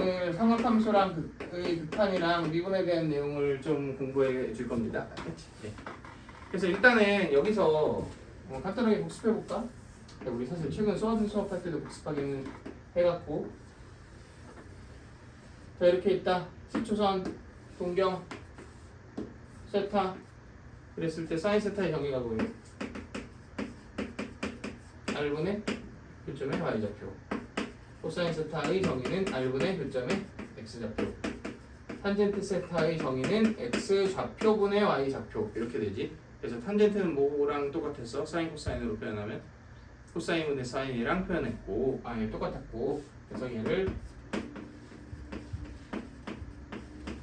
오늘 삼각함수랑 극한이랑 미분에 대한 내용을 좀 공부해 줄 겁니다. 네. 그래서 일단은 여기서 간단하게 복습해 볼까? 우리 사실 최근 수업할 때도 복습하기는 해갖고 자 이렇게 있다. 시초선 동경 세타 그랬을 때 사인 세타의 정의가 뭐예요? R분의 교점의 Y좌표. 코사인 세타의 정의는 R분의 교점의 X좌표. 탄젠트 세타의 정의는 X좌표분의 Y좌표. 이렇게 되지. 그래서 탄젠트는 뭐랑 똑같았어? 사인 코사인으로 표현하면 코사인분의 사인이랑 표현했고 똑같았고 그래서 얘를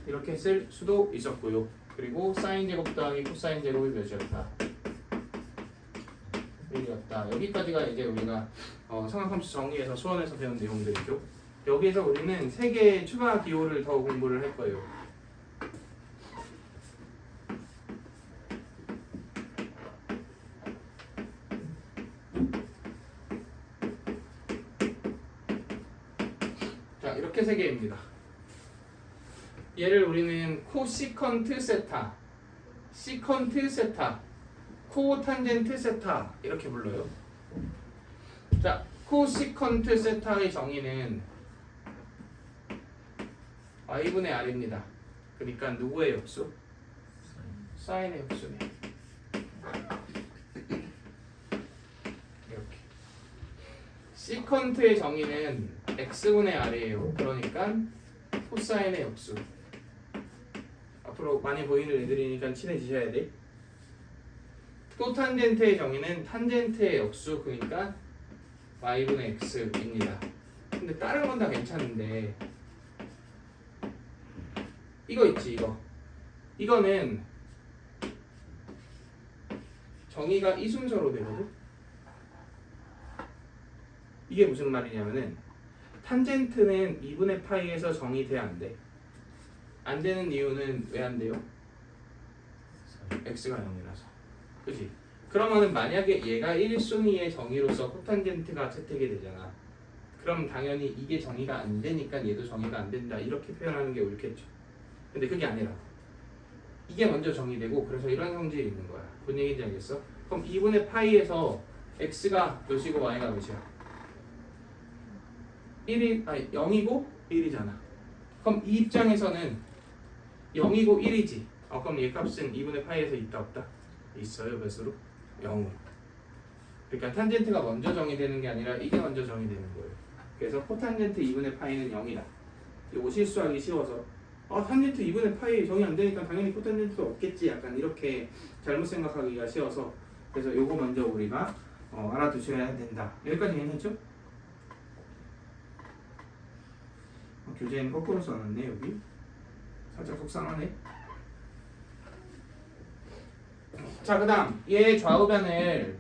이렇게 쓸 수도 있었고요. 그리고 사인 제곱 더하기 코사인 제곱이 몇이었다? 1이었다. 여기까지가 이제 우리가 삼각함수 정리해서 수원에서 배운 내용들이죠. 여기에서 우리는 3개의 추가 기호를 더 공부를 할 거예요. 자, 이렇게 3개입니다. 얘를 우리는 코시컨트 세타, 시컨트 세타, 코탄젠트 세타 이렇게 불러요. 자, 코시컨트 세타의 정의는 y분의 r입니다. 그러니까 누구의 역수? 사인의 역수네. 이렇게. 시컨트의 정의는 x분의 r이에요. 그러니까 코사인의 역수. 앞으로 많이 보이는 애들이니까 친해지셔야 돼. 또 탄젠트의 정의는 탄젠트의 역수 그러니까 y분의 x입니다. 근데 다른 건 다 괜찮은데 이거 있지 이거는 정의가 이 순서로 되거든. 이게 무슨 말이냐면은 탄젠트는 2분의 파이에서 정의돼 안 돼? 안 되는 이유는 왜 안 돼요? x가 0이라서. 그치? 그러면은 만약에 얘가 1순위의 정의로서 코탄젠트가 채택이 되잖아. 그럼 당연히 이게 정의가 안 되니까 얘도 정의가 안 된다 이렇게 표현하는 게 옳겠죠. 근데 그게 아니라 이게 먼저 정의되고 그래서 이런 성질이 있는 거야. 뭔 얘기인지 알겠어? 그럼 2분의 파이에서 x가 몇이고 y가 몇이야? 0이고 1이잖아. 그럼 이 입장에서는 0이고 1이지. 그럼 얘 값은 2분의 파이에서 있다 없다? 있어요. 몇으로? 0으로. 그러니까 탄젠트가 먼저 정의되는 게 아니라 이게 먼저 정의되는 거예요. 그래서 코탄젠트 2분의 파이는 0이다. 이거 실수하기 쉬워서 탄젠트 2분의 파이 정의 안 되니까 당연히 코탄젠트도 없겠지. 약간 이렇게 잘못 생각하기가 쉬워서 그래서 요거 먼저 우리가 알아두셔야 된다. 여기까지 괜찮죠? 교재는 거꾸로 써놨네 여기. 살짝 속상하네. 자, 그다음 얘 좌우변을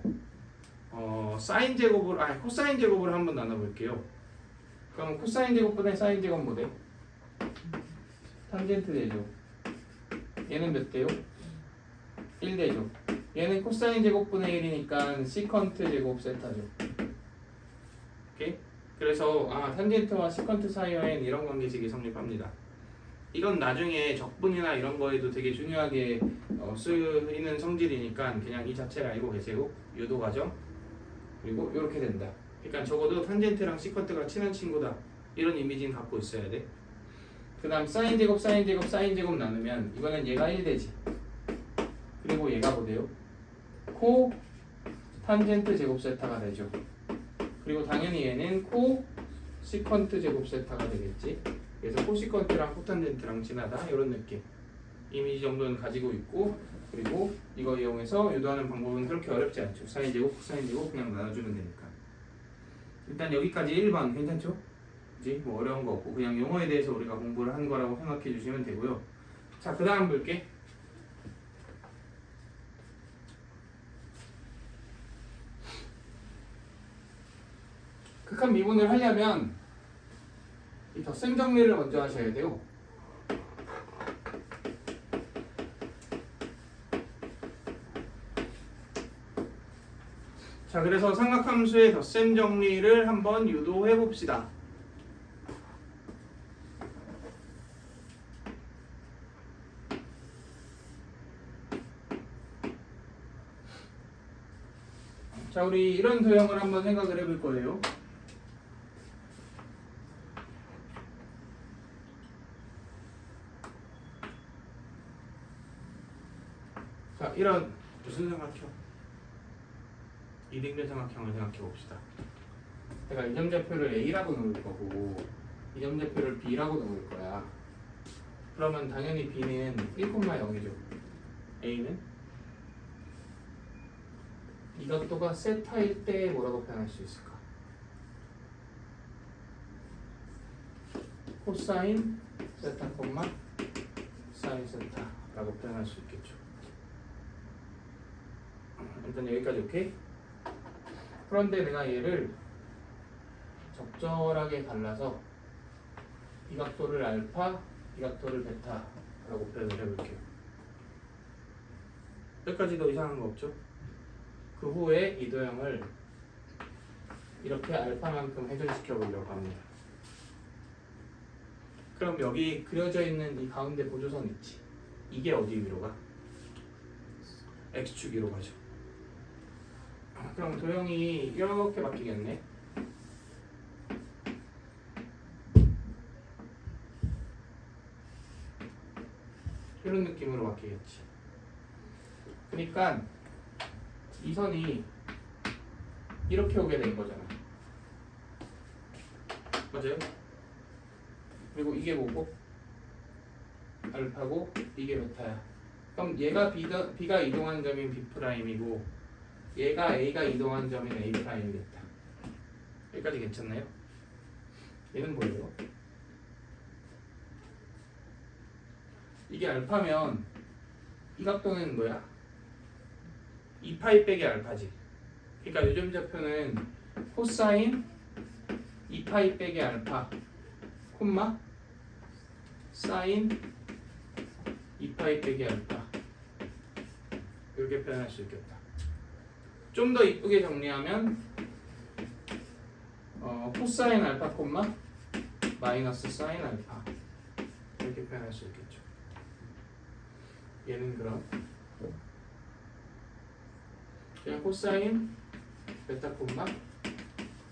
사인 제곱으로 코사인 제곱으로 한번 나눠볼게요. 그럼 코사인 제곱분의 사인 제곱 뭐 돼? 탄젠트 되죠. 얘는 몇 대요? 1 대죠. 얘는 코사인 제곱분의 1이니까 시컨트 제곱 세타죠. 오케이? 그래서 탄젠트와 시컨트 사이에는 이런 관계식이 성립합니다. 이건 나중에 적분이나 이런 거에도 되게 중요하게 쓰이는 성질이니까 그냥 이 자체를 알고 계세요. 유도 과정. 그리고 이렇게 된다. 그러니까 적어도 탄젠트랑 시컨트가 친한 친구다. 이런 이미지는 갖고 있어야 돼. 그 다음 사인 제곱 사인 제곱 사인 제곱 나누면 이거는 얘가 1되지. 그리고 얘가 뭐대요? 코 탄젠트 제곱 세타가 되죠. 그리고 당연히 얘는 코 시컨트 제곱 세타가 되겠지. 그래서 코시컨트랑 코탄젠트랑 친하다 이런 느낌 이미지 정도는 가지고 있고 그리고 이거 이용해서 유도하는 방법은 그렇게 어렵지 않죠. 사인 제곱 코사인 제곱 그냥 나눠주면 되니까. 일단 여기까지 1번 괜찮죠? 그치? 뭐 어려운 거 없고 그냥 용어에 대해서 우리가 공부를 한 거라고 생각해 주시면 되고요. 자, 그 다음 볼게. 극한 미분을 하려면 이 덧셈 정리를 먼저 하셔야 돼요. 자, 그래서 삼각함수의 덧셈 정리를 한번 유도해 봅시다. 자, 우리 이런 도형을 한번 생각을 해볼 거예요. 자, 이런 무슨 삼각형? 이등변 삼각형을 생각해 봅시다. 내가 이점좌표를 A라고 놓을 거고 이점좌표를 B라고 놓을 거야. 그러면 당연히 B는 1,0이죠. A는 이 각도가 세타일 때 뭐라고 표현할 수 있을까? 코사인 세타, 사인 세타라고 표현할 수 있겠죠. 일단 여기까지 오케이? 그런데 내가 얘를 적절하게 갈라서 이 각도를 알파, 이 각도를 베타라고 표현을 해볼게요. 여기까지도 이상한 거 없죠? 그 후에 이 도형을 이렇게 알파만큼 회전시켜 보려고 합니다. 그럼 여기 그려져 있는 이 가운데 보조선 있지? 이게 어디 위로 가? X축 위로 가죠. 그럼 도형이 이렇게 바뀌겠네. 이런 느낌으로 바뀌겠지. 그러니까 이 선이 이렇게 오게 된 거잖아. 맞아요? 그리고 이게 뭐고? 알파고 이게 베타야. 그럼 얘가 B가 이동한 점인 B'이고 얘가 A가 이동한 점인 A'이겠다. 여기까지 괜찮나요? 얘는 뭐예요? 이게 알파면 이 각도는 뭐야? 2파이 빼기 알파지. 그러니까 요점 좌표는 코사인 2파이 빼기 알파 콤마 사인 2파이 빼기 알파 이렇게 표현할 수 있겠다. 좀 더 이쁘게 정리하면 코사인 알파 콤마 마이너스 사인 알파 이렇게 표현할 수 있겠죠. 얘는 그럼 그냥 코사인 베타 콤마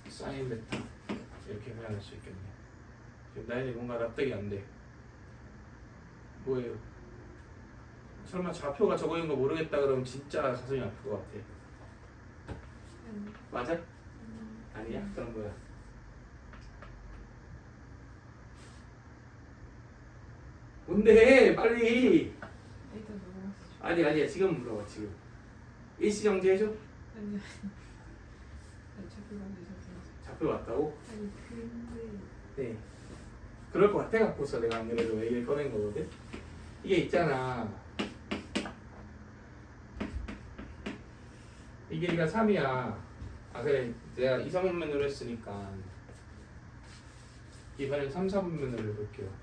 사인 베타 이렇게 표현할 수 있겠네요. 지금 나에게 뭔가 납득이 안 돼. 뭐예요? 설마 좌표가 저거 있는 거 모르겠다 그러면 진짜 가슴이 아플 것 같아. 맞아? 아니야? 그럼 뭐야? 뭔데? 빨리! 일단 넘어가시죠. 아니야 지금 물어봐. 지금 일시정지 해줘? 아니 좌표가 되셨어요. 좌표 왔다고? 아니 근데 네. 그럴 것 같아 갖고서 내가 안 그래도 얘기를 꺼낸 거거든. 이게 있잖아. 이 길이가 3이야. 아 그래 내가 2, 3분면으로 했으니까 이번엔 3, 4분면으로 해볼게요.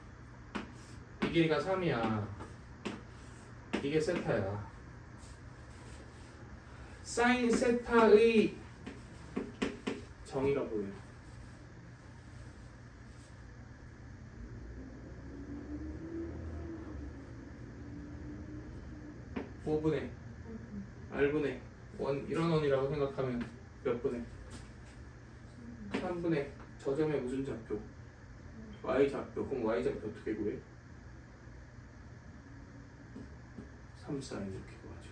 이 길이가 3이야. 이게 세타야. 사인 세타의 정의가 뭐예요? (5분의) R분의 1 이런 원이라고 생각하면 몇 분의? 3분의 저점의 무슨 좌표? Y좌표. 그럼 Y좌표 어떻게 구해? 3, 4 이렇게 구하죠.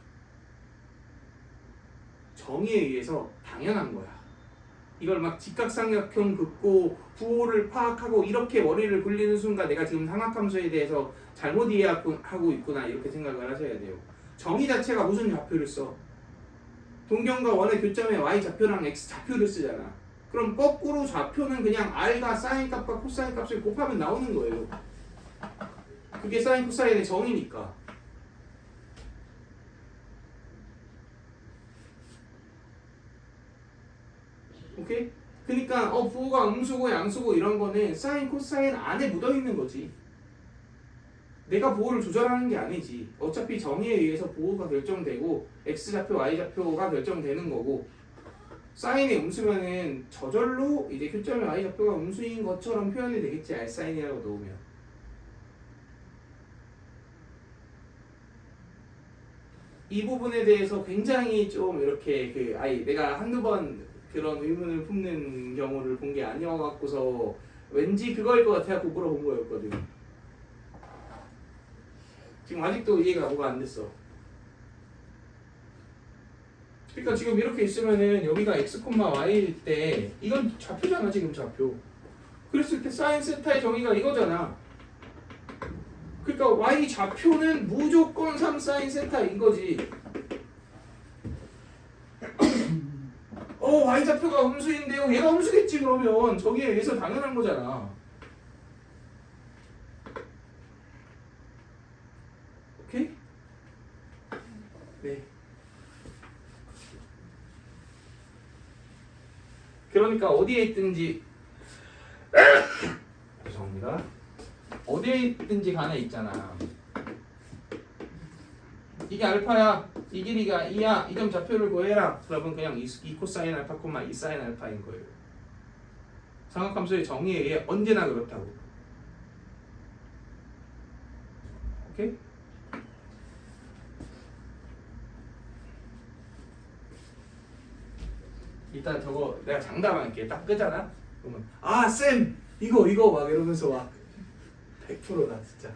정의에 의해서 당연한 거야. 이걸 막 직각삼각형 긋고 부호를 파악하고 이렇게 머리를 굴리는 순간 내가 지금 삼각함수에 대해서 잘못 이해하고 있구나 이렇게 생각을 하셔야 돼요. 정의 자체가 무슨 좌표를 써? 동경과 원의 교점에 Y좌표랑 X좌표를 쓰잖아. 그럼 거꾸로 좌표는 그냥 R과 사인 값과 코사인 값을 곱하면 나오는 거예요. 그게 사인 코사인의 정의니까. 오케이? 그러니까 부호가 음수고 양수고 이런 거는 사인 코사인 안에 묻어 있는 거지. 내가 보호를 조절하는 게 아니지. 어차피 정의에 의해서 보호가 결정되고 X좌표, Y좌표가 결정되는 거고 사인이 음수면은 저절로 이제 교점의 Y좌표가 음수인 것처럼 표현이 되겠지. R사인이라고 놓으면. 이 부분에 대해서 굉장히 좀 이렇게 내가 한두 번 그런 의문을 품는 경우를 본 게 아니어갖고서 왠지 그거일 것 같아서 물어본 거였거든. 지금 아직도 이해가 뭐가 안 됐어. 그러니까 지금 이렇게 있으면은 여기가 x, y일 때 이건 좌표잖아 지금 좌표. 그랬을 때 사인 세타의 정의가 이거잖아. 그러니까 y 좌표는 무조건 3 사인 세타인 거지. y 좌표가 음수인데요. 얘가 음수겠지 그러면. 저기에 의해서 당연한 거잖아. 오케이? 네. 그러니까 어디에 있든지 죄송합니다. 어디에 있든지 간에 있잖아. 이게 알파야. 이 길이가 2야. 이 점 좌표를 구해라. 그러면 그냥 2 코사인 알파, 2 사인 알파인 거예요. 삼각함수의 정의에 의해 언제나 그렇다고. 오케이? 일단 저거 내가 장담할게. 딱 끄잖아? 그러면 쌤! 이거 막 이러면서 막 100%다 진짜.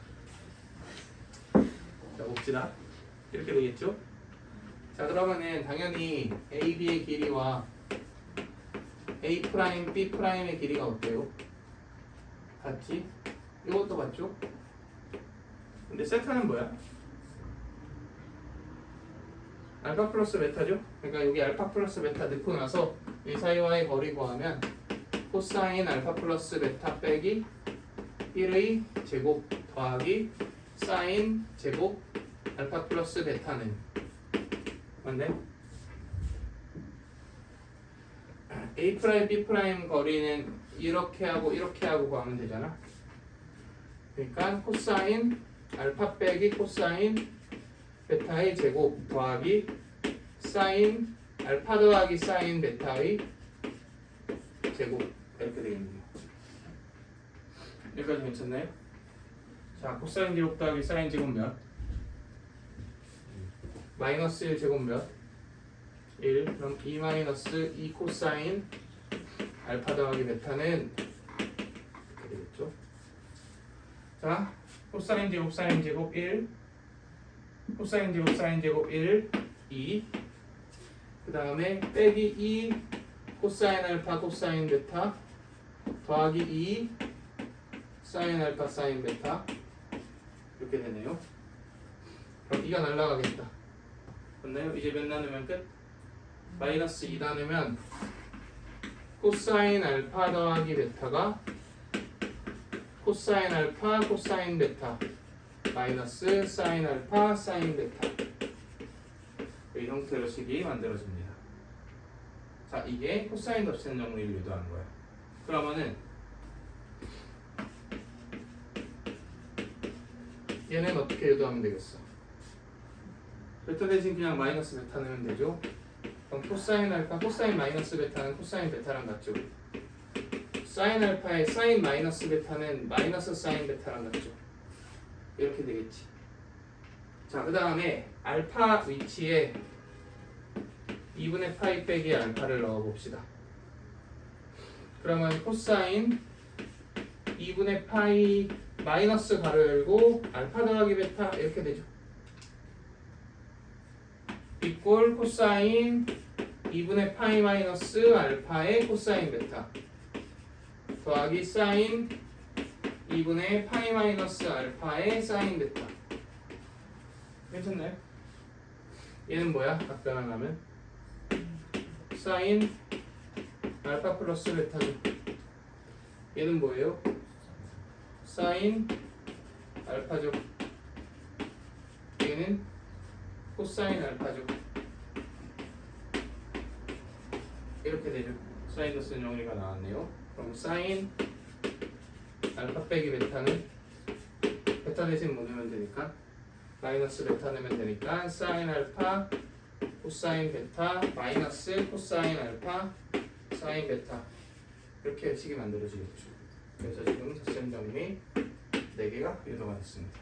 자 봅시다. 이렇게 되겠죠? 자 그러면은 당연히 AB의 길이와 A 프라임, B 프라임의 길이가 어때요? 같지? 이것도 같죠? 근데 세타는 뭐야? 알파 플러스 베타죠? 그러니까 여기 알파 플러스 베타 넣고 나서 이 사이와의 거리 구하면 코사인 알파 플러스 베타 빼기 1의 제곱 더하기 사인 제곱 알파 플러스 베타는 맞네? A 프라임 B 프라임 거리는 이렇게 하고 구하면 되잖아. 그러니까 코사인 알파 빼기 코사인 베타의 제곱 더하기 사인 알파 더하기 사인 베타의 제곱 이렇게 되겠네요. 여기까지 괜찮나요? 자 코사인 제곱 더하기 사인 제곱 몇? 마이너스 1 제곱 몇? 1. 그럼 2 마이너스 2 코사인 알파 더하기 베타는 이렇게 되겠죠. 자 코사인 제곱 사인 제곱 1 코사인 제곱 사인 제곱 1 2 그 다음에 빼기 2 코사인 알파 코사인 베타 더하기 2 사인 알파 사인 베타 이렇게 되네요. 그럼 2가 날라가겠다. 맞나요? 이제 몇 나누면 끝? 마이너스 2 나누면 코사인 알파 더하기 베타가 코사인 알파 코사인 베타 마이너스 사인 알파 사인 베타 이 형태로 식이 만들어집니다. 자 이게 코사인 값의 정의를 유도하는 거야. 그러면은 얘는 어떻게 유도하면 되겠어? 베타 대신 그냥 마이너스 베타 넣으면 되죠. 그럼 코사인 알파 코사인 마이너스 베타는 코사인 베타랑 같죠. 사인 알파의 사인 마이너스 베타는 마이너스 사인 베타랑 같죠. 이렇게 되겠지. 자, 그 다음에 알파 위치에 2분의 파이 빼기 알파를 넣어봅시다. 그러면 코사인 2분의 파이 마이너스 가로 열고 알파 더하기 베타 이렇게 되죠. 이꼴 코사인 2분의 파이 마이너스 알파의 코사인 베타 더하기 사인 2분의 파이 마이너스 알파의 사인 베타. 괜찮나요? 얘는 뭐야? 답변하려면 사인 알파 플러스 베타죠. 얘는 뭐예요? 사인 알파죠. 얘는 코사인 알파죠. 이렇게 되죠. 사이너스 정의가 나왔네요. 그럼 사인 알파 빼기 베타는 베타 대신 뭐 넣으면 되니까 마이너스 베타 넣으면 되니까 사인 알파 코사인 베타 마이너스 코사인 알파 사인 베타 이렇게 식이 만들어지겠죠. 그래서 지금 닷셈 정리 4개가 유도가 됐습니다.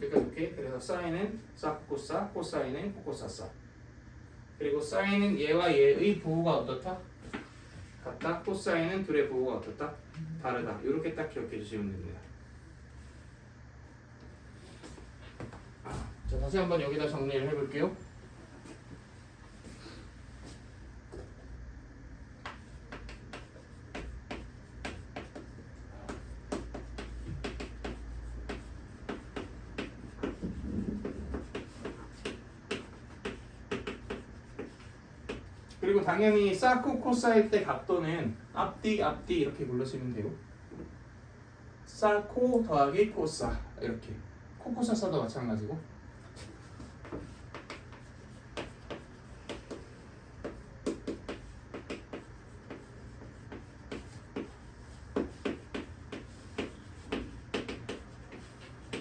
이렇게 놓게. 그래서 사인은 사코코사, 코사인은 코코사사. 그리고 사인은 얘와 얘의 부호가 어떻다? 같다. 코사인은 둘의 부호가 어떻다? 다르다. 이렇게 딱 기억해 주시면 됩니다. 자, 다시 한번 여기다 정리를 해볼게요. 그리고 당연히 사코 코사일 때 각도는 앞뒤 이렇게 불러주시면 돼요. 사코 더하기 코사 이렇게. 코코사사도 마찬가지고.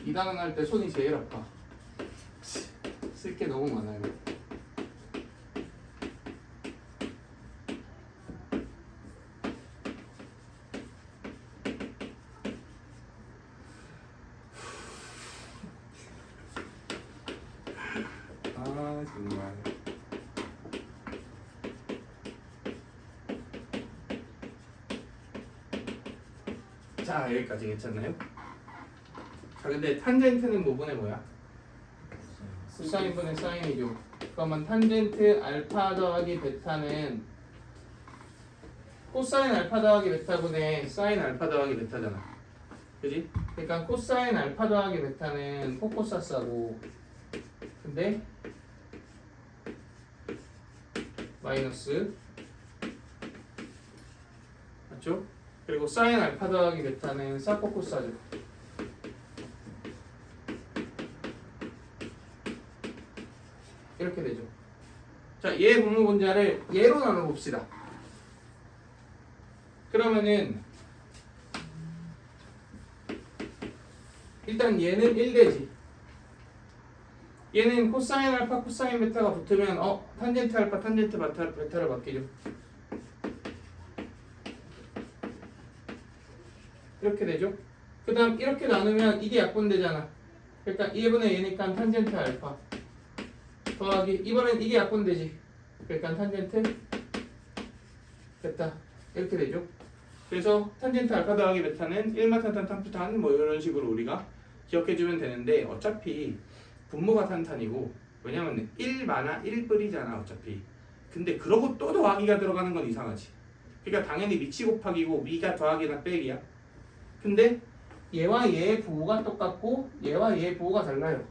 이 단원 할 때 손이 제일 아파. 쓸 게 너무 많아요. 아 정말. 자 여기까지 괜찮나요? 자 근데 탄젠트는 뭐분의 뭐야? 코사인분의 사인이죠. 그러면 탄젠트 알파 더하기 베타는 코사인 알파 더하기 베타분의 사인 알파 더하기 베타잖아. 그지? 그러니까 코사인 알파 더하기 베타는 코코사사고, 근데 마이너스 맞죠? 그리고 사인 알파 더하기 베타는 사코코사죠. 이렇게 되죠. 자, 얘 분모 분자를 얘로 나눠봅시다. 그러면은 일단 얘는 1되지. 얘는 코사인 알파 코사인 베타가 붙으면 탄젠트 알파 탄젠트 베타로 바뀌죠. 이렇게 되죠. 그 다음 이렇게 나누면 이게 약분되잖아. 그러니까 1분의 얘니까 탄젠트 알파 더하기 이번엔 이게 약분되지. 그러니까 탄젠트 베타 이렇게 되죠. 그래서 탄젠트 알파 더하기 베타는 1마탄탄 탄푸탄 뭐 이런 식으로 우리가 기억해주면 되는데, 어차피 분모가 탄탄이고, 왜냐면 1마나 1뿔이잖아 어차피. 근데 그러고 또 더하기가 들어가는 건 이상하지. 그러니까 당연히 미치 곱하기고 미가 더하기나 빼기야. 근데 얘와 얘의 부호가 똑같고 얘와 얘의 부호가 달라요.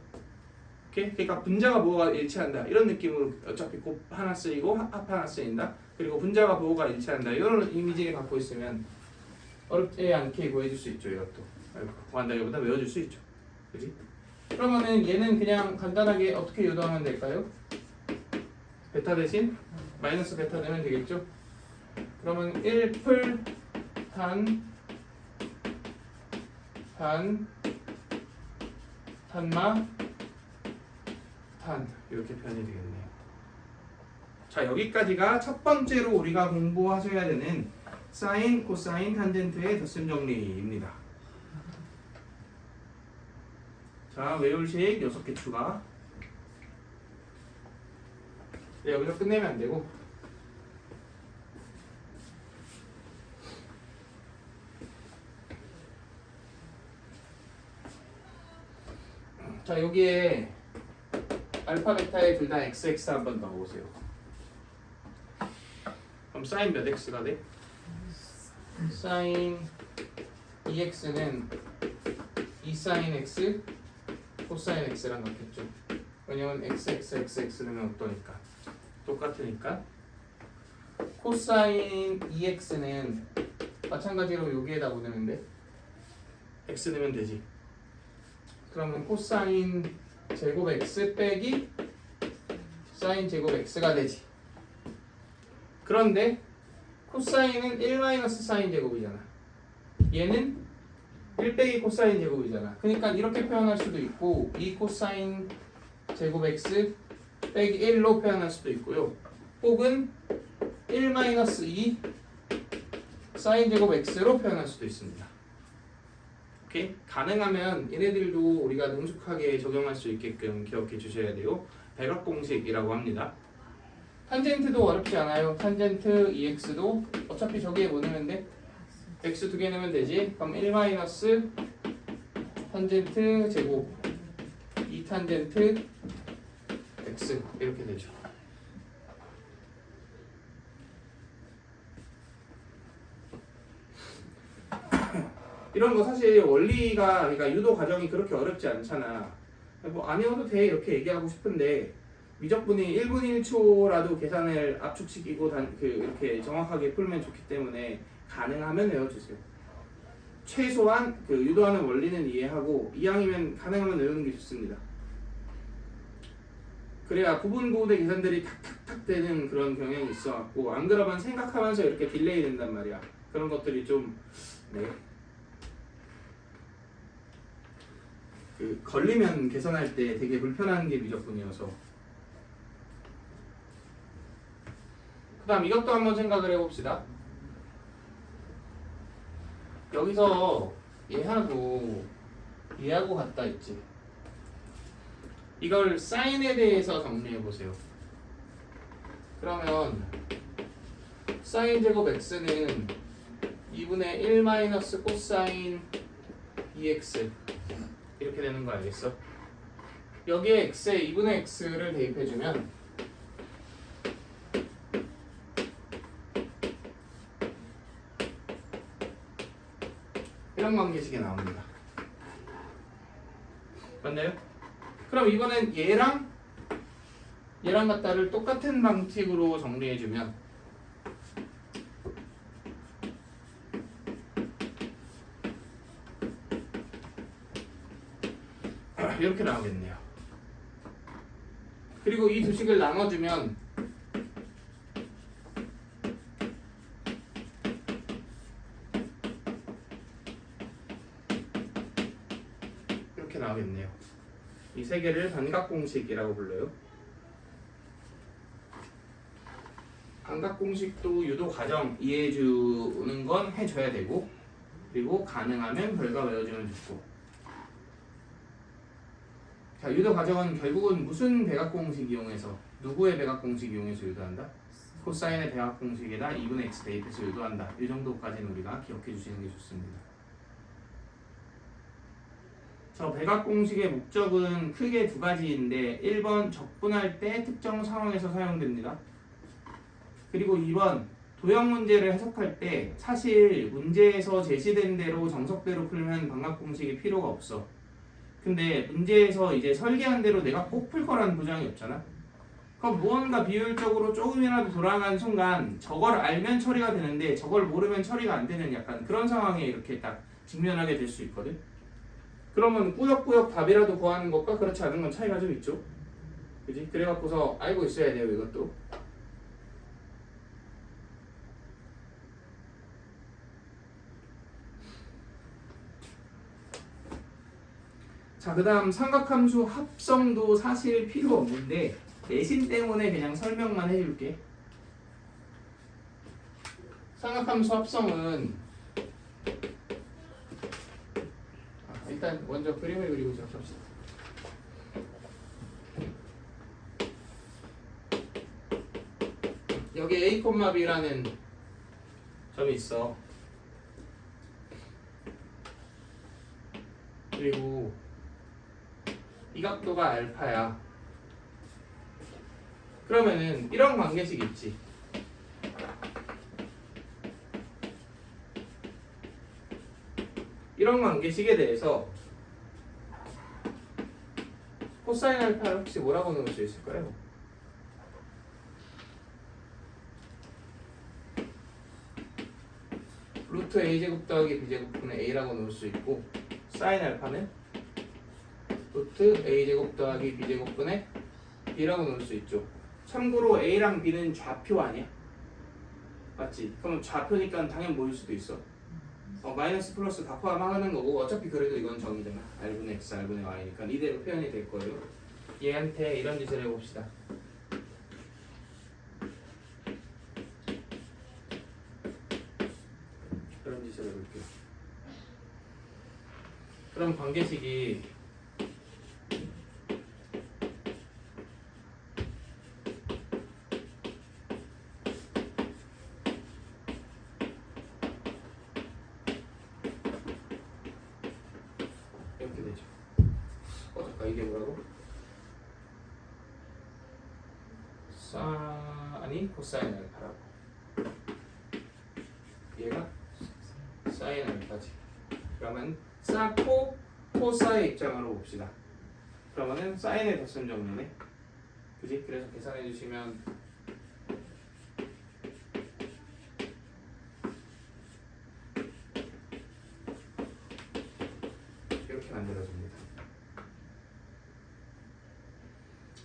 오케이? 그러니까 분자가 부호가 일치한다 이런 느낌으로 어차피 곱 하나 쓰이고 합 하나 쓰인다. 그리고 분자가 부호가 일치한다 이런 이미지를 갖고 있으면 어렵지 않게 구해줄 수 있죠. 이것도 구한다기보다 외워줄 수 있죠. 그지? 그러면은 얘는 그냥 간단하게 어떻게 유도하면 될까요? 베타 대신 마이너스 베타 되면 되겠죠? 그러면 1풀 탄마 탄 이렇게 표현이 되겠네요. 자 여기까지가 첫 번째로 우리가 공부하셔야 되는 사인, 코사인, 탄젠트의 덧셈 정리입니다. 자 외울식 6개 추가. 네, 여기서 끝내면 안 되고 자 여기에 알파 베타에 둘 다 XX 한번 넣어보세요. 그럼 사인 몇 X가 돼? 사인 2X는 2사인 X 코사인 X랑 같겠죠. 왜냐면 XXXX는 어떠니까 똑같으니까. 코사인 2X는 마찬가지로 여기에다 보내는데 X 넣으면 되지. 그러면 코사인 제곱 X 빼기 사인 제곱 X가 되지. 그런데 코사인은 1 사인 제곱이잖아. 얘는 1 빼기 코사인 제곱이잖아. 그러니까 이렇게 표현할 수도 있고 2 코사인 제곱 X 빼기 1로 표현할 수도 있고요. 혹은 1 2 사인 제곱 X로 표현할 수도 있습니다. 오케이? 가능하면 얘네들도 우리가 능숙하게 적용할 수 있게끔 기억해 주셔야 돼요. 백악공식이라고 합니다. 탄젠트도 어렵지 않아요. 탄젠트 EX도 어차피 저기에 뭐 넣으면 돼? X 2개 넣으면 되지. 그럼 1 마이너스 탄젠트 제곱 2 탄젠트 X 이렇게 되죠. 이런 거 사실 원리가 그러니까 유도 과정이 그렇게 어렵지 않잖아. 뭐 안 외워도 돼 이렇게 얘기하고 싶은데 미적분이 1분 1초라도 계산을 압축시키고 이렇게 정확하게 풀면 좋기 때문에 가능하면 외워주세요. 최소한 그 유도하는 원리는 이해하고 이왕이면 가능하면 외우는 게 좋습니다. 그래야 부분고대 계산들이 탁탁탁 되는 그런 경향이 있어갖고 안 그러면 생각하면서 이렇게 딜레이 된단 말이야. 그런 것들이 좀 그 걸리면 계산할 때 되게 불편한 게 미적분이어서. 그 다음 이것도 한번 생각을 해봅시다. 여기서 얘하고 같다 있지. 이걸 사인에 대해서 정리해보세요. 그러면 사인 제곱 x는 2분의 1 마이너스 코사인 2x 이렇게 되는 거 알겠어? 여기에 x에 2분의 x를 대입해주면 이런 관계식이 나옵니다. 맞나요? 그럼 이번엔 얘랑 같다를 똑같은 방식으로 정리해주면 이렇게 나오겠네요. 그리고 이 두 식을 나눠주면 이렇게 나오겠네요. 이 세 개를 반각공식이라고 불러요. 반각공식도 유도 과정 이해해주는 건 해줘야 되고 그리고 가능하면 결과 외워주면 좋고. 자, 유도 과정은 결국은 무슨 백악공식 이용해서 누구의 백악공식 이용해서 유도한다? 코사인의 백악공식에다 2분의 x 대입해서 유도한다. 이 정도까지는 우리가 기억해 주시는 게 좋습니다. 저 백악공식의 목적은 크게 두 가지인데 1번 적분할 때 특정 상황에서 사용됩니다. 그리고 2번 도형 문제를 해석할 때 사실 문제에서 제시된 대로 정석대로 풀면 반각공식이 필요가 없어. 근데 문제에서 이제 설계한 대로 내가 꼭 풀 거라는 보장이 없잖아. 그럼 무언가 비효율적으로 조금이라도 돌아가는 순간 저걸 알면 처리가 되는데 저걸 모르면 처리가 안 되는 약간 그런 상황에 이렇게 딱 직면하게 될 수 있거든. 그러면 꾸역꾸역 답이라도 구하는 것과 그렇지 않은 건 차이가 좀 있죠. 그지? 그래갖고서 알고 있어야 돼요 이것도. 자, 그 다음 삼각함수 합성도 사실 필요 없는데 내신 때문에 그냥 설명만 해줄게. 삼각함수 합성은 일단 먼저 그림을 그리고 시작합시다. 여기 A, B라는 점이 있어. 그리고 이 각도가 알파야. 그러면은 이런 관계식 있지. 이런 관계식에 대해서 코사인 알파를 혹시 뭐라고 넣을 수 있을까요? 루트 a제곱 더하기 b제곱분의 a라고 넣을 수 있고 사인 알파는 루트 a제곱 더하기 b제곱분의 b라고 넣을 수 있죠. 참고로 a랑 b는 좌표 아니야? 맞지? 그럼 좌표니까 당연히 모일 수도 있어. 마이너스 플러스 다 포함하는 거고 어차피 그래도 이건 정의잖아. r분의 x, r분의 y니까 이대로 표현이 될 거예요. 얘한테 이런 짓을 해봅시다. 이런 짓을 해볼게요. 그럼 관계식이 이렇게 되죠. 잠깐 이게 뭐라고? 아니 코사인 알파라고. 얘가 사인 알파지. 그러면 사코 코사의 입장으로 봅시다. 그러면은 사인의 덧셈 정리네. 그지? 그래서 계산해 주시면 이렇게 만들어집니다.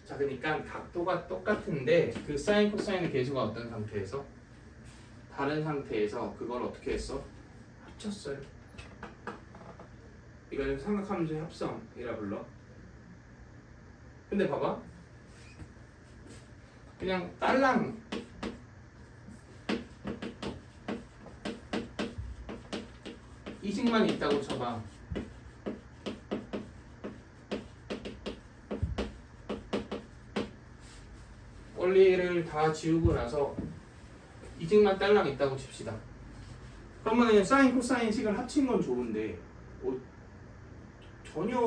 자, 그러니까 각도가 똑같은데 그 사인 코사인의 계수가 어떤 상태에서? 다른 상태에서 그걸 어떻게 했어? 합쳤어요. 이걸 삼각함수의 합성이라 불러. 근데 봐봐, 그냥 딸랑 이식만 있다고 쳐봐. 원리를 다 지우고 나서 이식만 딸랑 있다고 칩시다. 그러면 사인 코사인 식을 합친 건 좋은데 전혀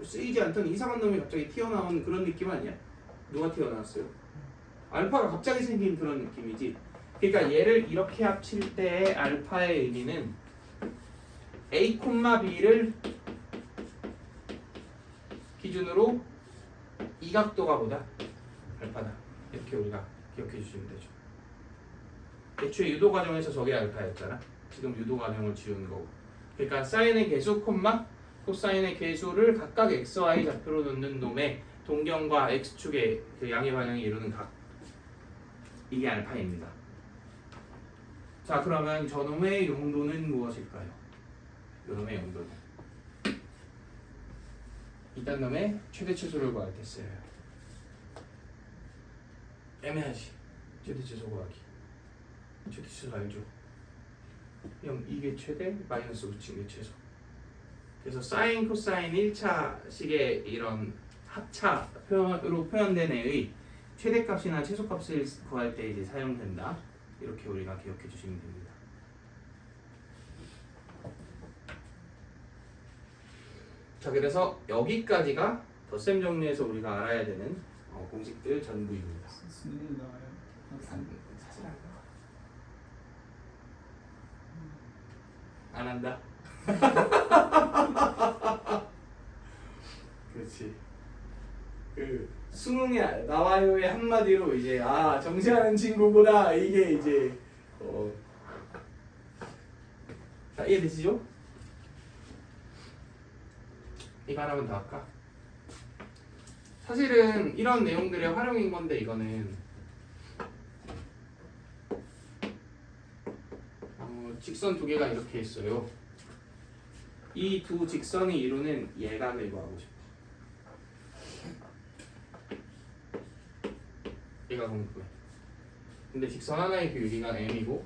쓰이지 않던 이상한 놈이 갑자기 튀어나온 그런 느낌 아니야? 누가 튀어나왔어요? 알파가 갑자기 생긴 그런 느낌이지. 그러니까 얘를 이렇게 합칠 때의 알파의 의미는 A, B를 기준으로 이 각도가 보다 알파다. 이렇게 우리가 기억해 주시면 되죠. 애초에 유도 과정에서 저게 알파였잖아. 지금 유도 과정을 지운 거고. 그러니까 사인의 계수, 코사인의 계수를 각각 x, y 좌표로 놓는 놈의 동경과 x축의 그 양의 방향이 이루는 각. 이게 알파입니다. 자, 그러면 저놈의 용도는 무엇일까요? 이놈의 용도는 이딴 놈의 최대 최소를 구할 때 써요. 애매하지. 최대 최소 구하기. 최대 최소 알죠? 이게 최대, 마이너스 붙인 게 최소. 그래서 사인, 코사인 1차식의 이런 합차 표현으로 표현된 애의 최대값이나 최소값을 구할 때 이제 사용된다. 이렇게 우리가 기억해 주시면 됩니다. 자, 그래서 여기까지가 덧셈 정리에서 우리가 알아야 되는 공식들 전부입니다. 수능이 나와요. 사실 안 나와. 안 한다. 그렇지. 그 수능에 나와요의 한마디로 이제 정시하는 친구구나 이게 이제 자, 이해되시죠? 이거 하나만 더 할까? 사실은 이런 내용들의 활용인 건데 이거는 직선 두 개가 이렇게 있어요. 이 두 직선이 이루는 예각을 구하고 싶어. 얘가 궁금해. 근데 직선 하나의 길이가 m이고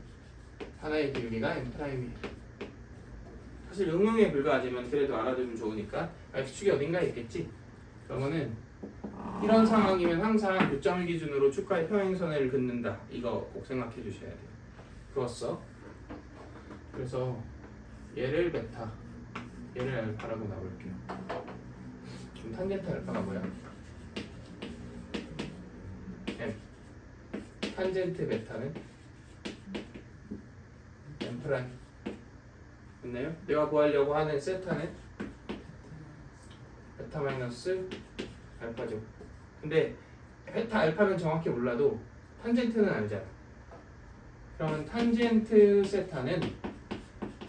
하나의 길이가 m'이에요. 사실 응용에 불과하지만 그래도 알아두면 좋으니까 x축이 어딘가에 있겠지. 그러면은 이런 상황이면 항상 교점을 기준으로 축과의 평행선을 긋는다. 이거 꼭 생각해 주셔야 돼요. 그었어. 그래서 얘를 베타, 얘를 알파라고 나올게요. 그럼 탄젠트 알파가 뭐야? M. 탄젠트 베타는 M 프라임. 맞나요? 내가 구하려고 하는 세타는 베타 마이너스 알파죠. 근데 베타 알파는 정확히 몰라도 탄젠트는 알잖아. 그러면 탄젠트 세타는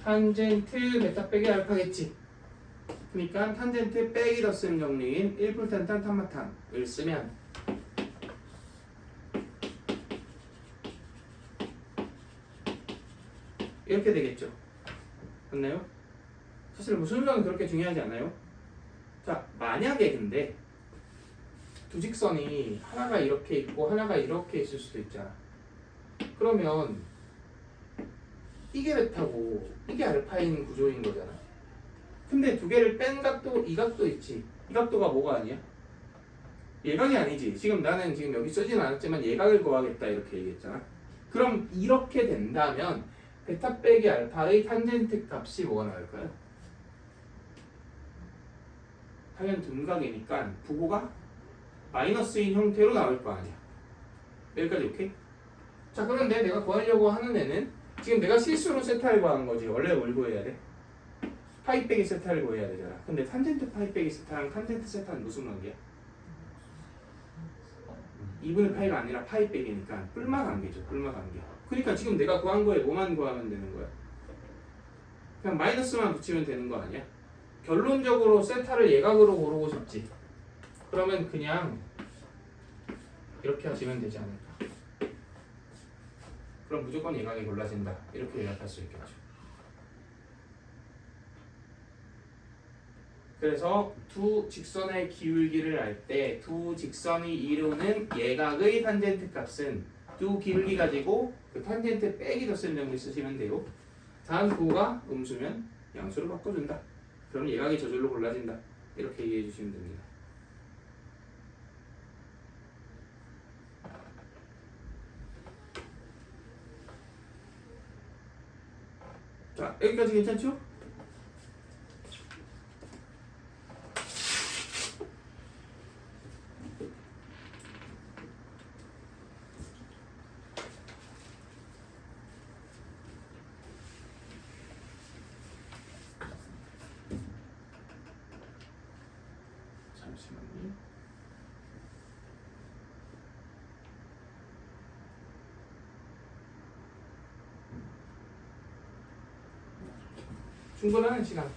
탄젠트 베타 빼기 알파겠지. 그러니까 탄젠트 빼기 덧셈 정리인 1풀탄탄 탄마탄을 쓰면 이렇게 되겠죠. 맞나요? 사실 뭐 순서는 그렇게 중요하지 않아요. 자, 만약에 근데 두 직선이 하나가 이렇게 있고 하나가 이렇게 있을 수도 있잖아. 그러면 이게 베타고 이게 알파인 구조인 거잖아. 근데 두 개를 뺀 각도 이 각도 있지. 이 각도가 뭐가 아니야? 예각이 아니지. 지금 나는 지금 여기 쓰진 않았지만 예각을 구하겠다 이렇게 얘기했잖아. 그럼 이렇게 된다면 베타 빼기 알파의 탄젠트 값이 뭐가 나올까요? 당연 둔각이니까 부호가 마이너스인 형태로 나올 거 아니야. 여기까지 오케이? 자, 그런데 내가 구하려고 하는 애는 지금 내가 실수로 세타를 구한 거지. 원래 뭘 구해야 돼? 파이 빼기 세타를 구해야 되잖아. 근데 탄젠트 파이 빼기 세타랑 탄젠트 세타는 무슨 관계야? 2분의 파이가 아니라 파이 빼기니까 뿔마 관계죠. 뿔마 관계. 그러니까 지금 내가 구한 거에 뭐만 구하면 되는 거야? 그냥 마이너스만 붙이면 되는 거 아니야? 결론적으로 세타를 예각으로 고르고 싶지. 그러면 그냥 이렇게 하시면 되지 않을까? 그럼 무조건 예각이 골라진다. 이렇게 요약할 수 있겠죠. 그래서 두 직선의 기울기를 알 때 두 직선이 이루는 예각의 탄젠트 값은 두 기울기 가지고 그 탄젠트 빼기 덧셈 정리 쓰시면 돼요. 다음 부호가 음수면 양수로 바꿔준다. 그럼 예각이 저절로 골라진다. 이렇게 이해해 주시면 됩니다. 자, 여기까지 괜찮죠? 잠시만요. 충분한 시간.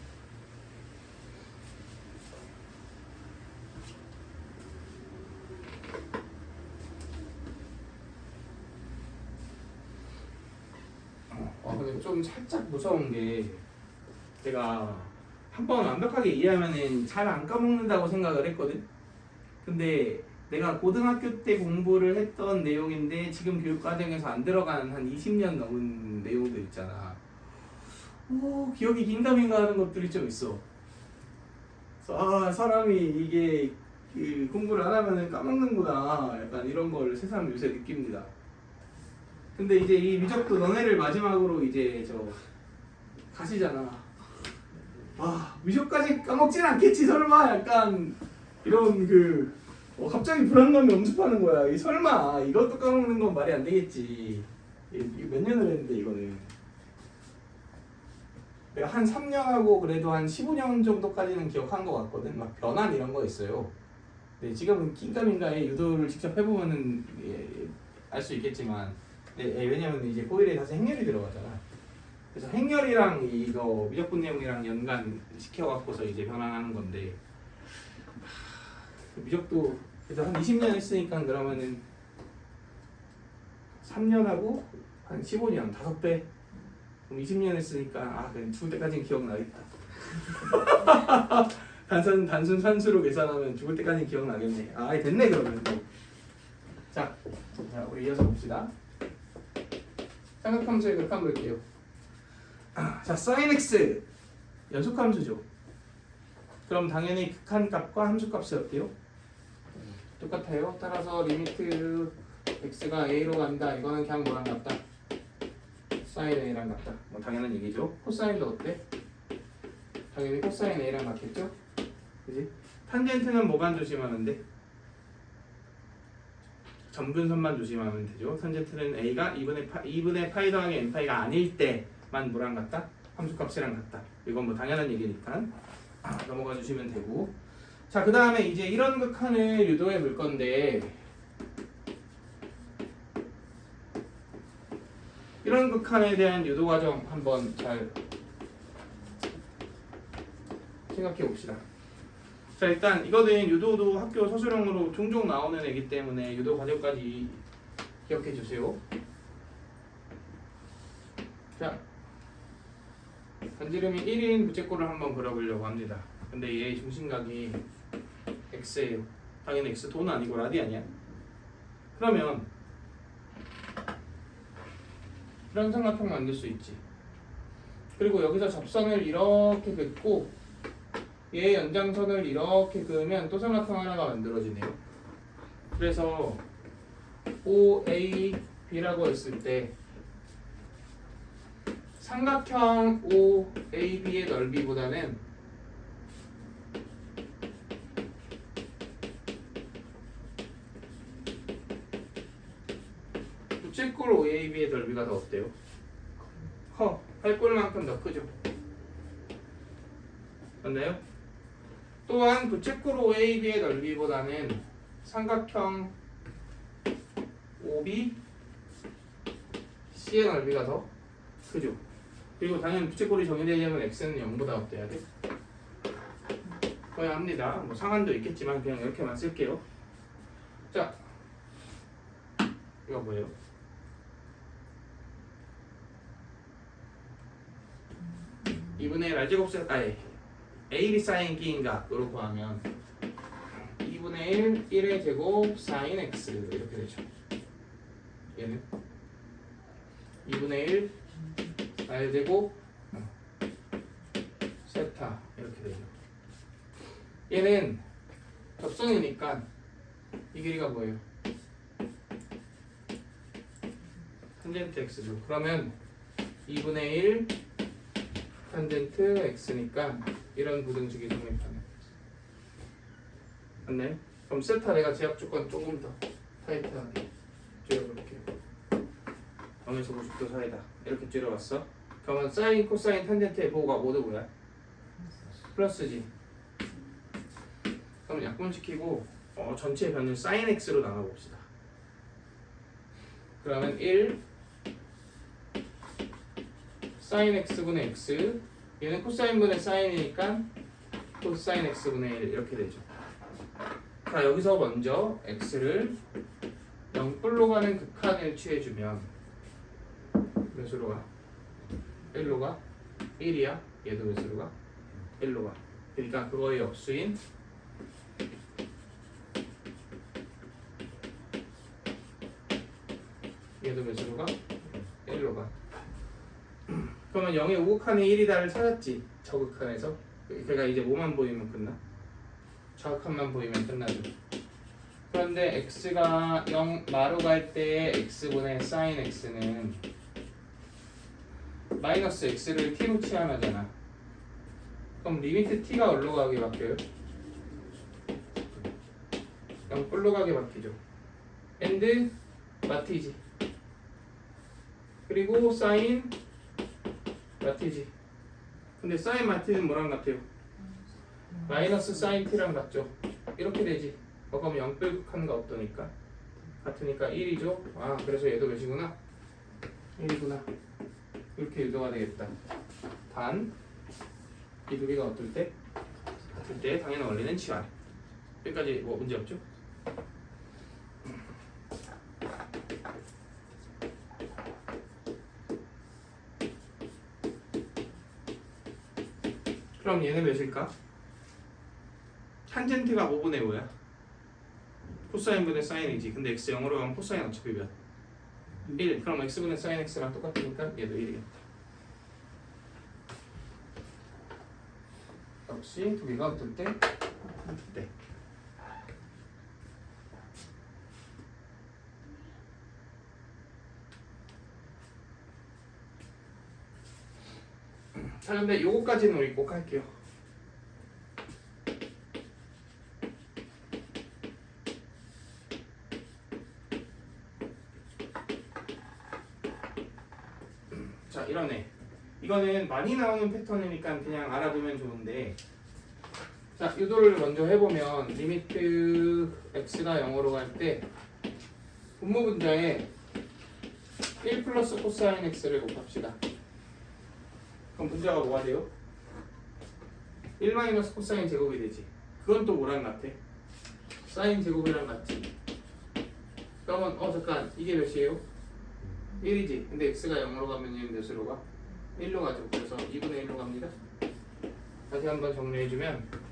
근데 좀 살짝 무서운 게 내가 한 번 완벽하게 이해하면은 잘 안 까먹는다고 생각을 했거든. 근데 내가 고등학교 때 공부를 했던 내용인데 지금 교육과정에서 안 들어간 한 20년 넘은 내용들 있잖아. 기억이 긴가민가 하는 것들이 좀 있어. 그래서 사람이 이게 그 공부를 안 하면은 까먹는구나. 약간 이런 걸 새삼 요새 느낍니다. 근데 이제 이 미적도 너네를 마지막으로 이제 저 가시잖아. 미적까지 까먹진 않겠지 설마. 약간 이런 갑자기 불안감이 엄습하는 거야. 이 설마 이것도 까먹는 건 말이 안 되겠지. 이거 몇 년을 했는데 이거는 내가 한 3년하고 그래도 한 15년 정도까지는 기억한 것 같거든. 막 변환 이런 거 있어요. 근데 지금은 긴가민가에 유도를 직접 해보면은 알 수 있겠지만, 왜냐면 이제 고일에 다시 행렬이 들어가잖아. 그래서 행렬이랑 이거 미적분 내용이랑 연관 시켜갖고서 이제 변환하는 건데, 미적도 그래서 한 20년 했으니까 그러면은 3년하고 한 15년 5배. 그럼 20년 했으니까 그냥 죽을 때까지는 기억나겠다. 단순 산수로 계산하면 죽을 때까지는 기억나겠네. 됐네 그러면. 자, 우리 이어서 봅시다. 삼각함수의 극한 볼게요. 자, sin x 연속함수죠. 그럼 당연히 극한 값과 함수 값이 어때요? 똑같아요. 따라서 리미트 x가 a로 간다. 이거는 그냥 뭐랑 같다? sin a랑 같다. 뭐 당연한 얘기죠. 코사인도 어때? 당연히 코사인 a랑 같겠죠? 그지? 탄젠트는 뭐만 조심하면 돼? 점근선만 조심하면 되죠. 탄젠트는 a가 2분의 파이 더하기 n파이가 아닐 때만 뭐랑 같다? 함수값이랑 같다. 이건 뭐 당연한 얘기니까 넘어가 주시면 되고. 자, 그 다음에 이제 이런 극한을 유도해 볼 건데, 이런 극한에 대한 유도 과정 한번 잘 생각해 봅시다. 자, 일단 이거는 유도도 학교 서술형으로 종종 나오는 애기 때문에 유도 과정까지 기억해 주세요. 자, 반지름이 1인 부채꼴을 한번 그려보려고 합니다. 근데 얘의 중심각이 x예요. 당연히 x 돈 아니고 라디 아니야? 그러면 이런 삼각형 만들 수 있지. 그리고 여기서 접선을 이렇게 긋고 얘 연장선을 이렇게 그으면 또 삼각형 하나가 만들어지네요. 그래서 OAB라고 했을 때 삼각형 OAB의 넓이보다는 부채꼴 OAB의 넓이가 더 어때요? 커. 팔꼴만큼 더 크죠. 맞나요? 또한 부채꼴 OAB의 넓이보다는 삼각형 OB C의 넓이가 더 크죠. 그리고 당연히 부채꼴이 정의되려면 x는 0보다 어때야 돼? 거의 합니다. 뭐 상한도 있겠지만 그냥 이렇게만 쓸게요. 자, 이거 뭐예요? 이분의 R제곱세 A비 사인 B인가로 구하면 2분의 1, 1의 제곱 사인 X 이렇게 되죠. 얘는 2분의 1 R제곱 세타 이렇게 되죠. 얘는 접선이니까 이 길이가 뭐예요? 탄젠트 X죠. 그러면 2분의 1 탄젠트 X니까 이런 부등식이 성립하네. 맞나요? 그럼 세타 내가 제약 조건 조금 더 타이트하게 줄여볼게요. 0에서 90도 사이다. 이렇게 줄여봤어. 그러면 사인, 코사인, 탄젠트의 보호가 모두 뭐야? 플러스지. 그럼 약분시키고 전체 변을 사인 X로 나눠봅시다. 그러면 1 사인 X분의 X 얘는 코사인분의 사인이니까 코사인 X분의 1 이렇게 되죠. 자, 여기서 먼저 X를 0불로 가는 극한을 취해주면 몇으로 가? 1로 가? 1이야? 얘도 몇으로 가? 1로 가. 그러니까 그거의 역수인 얘도 몇으로 가? 1로 가. 그러면 0의 우극한의 1이다를 찾았지. 저극한에서. 그러니까 이제 뭐만 보이면 끝나? 좌극한만 보이면 끝나죠. 그런데 x가 0 마로 갈 때 x분의 sin x는 마이너스 x를 t로 치환하잖아. 그럼 리미트 t가 어디로 가게 바뀌어요? 0 뿔로 가게 바뀌죠. and 마티지. 그리고 sin 마티지. 근데 sin 마티는 뭐랑 같아요? 마이너스 sin t랑 같죠. 이렇게 되지. 그럼 0뿔 극한과 없더니까 같으니까 1이죠. 아, 그래서 얘도 몇이구나? 1이구나. 이렇게 유도가 되겠다. 단 이 두 개가 어떨 때? 같을 때 당연한 원리는 치환. 여기까지 뭐 문제 없죠? 그럼 얘는 몇일까? 탄젠트가 5분의 5야. 코사인분의 사인이지. 근데 x 0으로 가면 코사인 어차피 몇? 1. 그럼 x분의 사인 x랑 똑같으니까 얘도 1이겠다. 역시 두 개가 어떨 때? 같을 때. 자, 근데 요거까지는 우리 꼭 할게요. 자, 이러네. 이거는 많이 나오는 패턴이니까 그냥 알아두면 좋은데, 자, 유도를 먼저 해보면 리미트 x가 0으로 갈 때 분모 분자에 1 플러스 코사인 x를 곱합시다. 그럼 분자가 뭐가 돼요? 1 마이너스 코사인 제곱이 되지. 그건 또 뭐랑 같아? 사인 제곱이랑 같지. 그러면 잠깐 이게 몇이에요? 1이지. 근데 x가 0으로 가면 얘는 몇으로 가? 1로 가죠. 그래서 2분의 1로 갑니다. 다시 한번 정리해주면